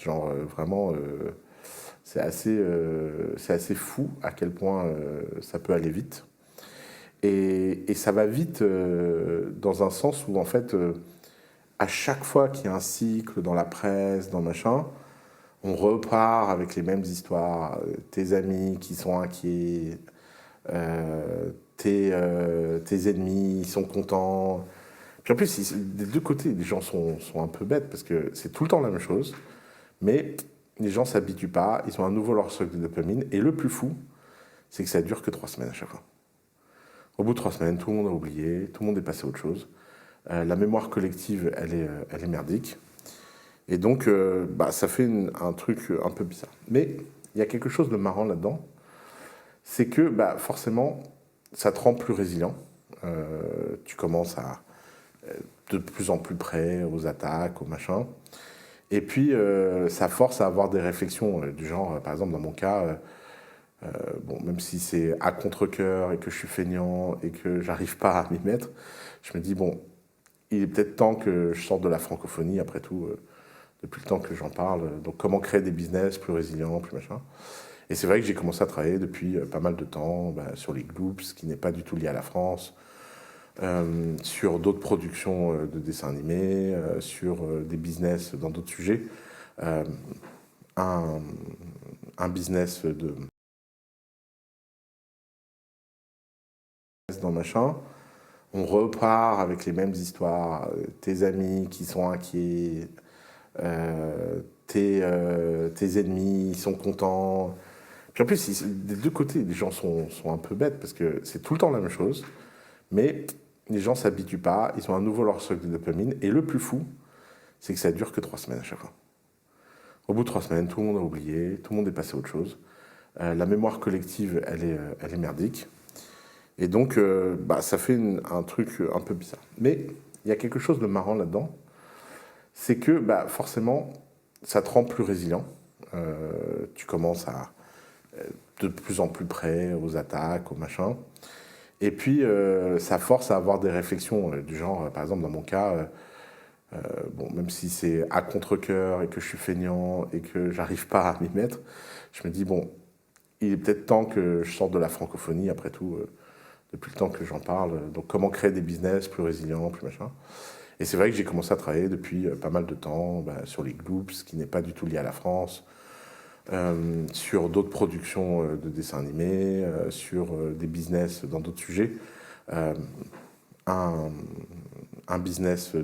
Genre vraiment, c'est assez fou à quel point ça peut aller vite. Et ça va vite dans un sens où en fait, à chaque fois qu'il y a un cycle dans la presse, dans machin, on repart avec les mêmes histoires. Tes amis qui sont inquiets, tes ennemis ils sont contents. Puis en plus, des deux côtés, les gens sont un peu bêtes parce que c'est tout le temps la même chose. Mais les gens s'habituent pas, ils ont un nouveau leur stock de dopamine. Et le plus fou, c'est que ça dure que 3 semaines à chaque fois. Au bout de 3 semaines, tout le monde a oublié, tout le monde est passé à autre chose. La mémoire collective, elle est merdique. Et donc, ça fait un truc un peu bizarre. Mais il y a quelque chose de marrant là-dedans, c'est que forcément, ça te rend plus résilient. Tu commences à être de plus en plus prêt aux attaques, aux machins. Et puis, ça force à avoir des réflexions du genre, par exemple, dans mon cas, bon, même si c'est à contre-cœur et que je suis feignant et que j'arrive pas à m'y mettre, je me dis, bon, il est peut-être temps que je sorte de la francophonie, après tout, depuis le temps que j'en parle. Donc, comment créer des business plus résilients, plus machin. Et c'est vrai que j'ai commencé à travailler depuis pas mal de temps sur les Gloops, qui n'est pas du tout lié à la France, sur d'autres productions de dessins animés, sur des business dans d'autres sujets. Euh, un, un business dans machin, on repart avec les mêmes histoires. Tes amis qui sont inquiets, tes ennemis ils sont contents. Puis en plus, des deux côtés, les gens sont un peu bêtes parce que c'est tout le temps la même chose. Mais les gens s'habituent pas, ils ont un nouveau leur stock de dopamine. Et le plus fou, c'est que ça dure que 3 semaines à chaque fois. Au bout de 3 semaines, tout le monde a oublié, tout le monde est passé à autre chose. La mémoire collective, elle est merdique. Et donc, ça fait un truc un peu bizarre. Mais il y a quelque chose de marrant là-dedans, c'est que forcément, ça te rend plus résilient. Tu commences à être de plus en plus prêt aux attaques, aux machins. Et puis, ça force à avoir des réflexions du genre, par exemple, dans mon cas, bon, même si c'est à contre-cœur et que je suis feignant et que j'arrive pas à m'y mettre, je me dis, bon, il est peut-être temps que je sorte de la francophonie, après tout, depuis le temps que j'en parle. Donc, comment créer des business plus résilients, plus machin. Et c'est vrai que j'ai commencé à travailler depuis pas mal de temps sur les Gloops, qui n'est pas du tout lié à la France, sur d'autres productions de dessins animés, sur des business dans d'autres sujets. Euh, un, un business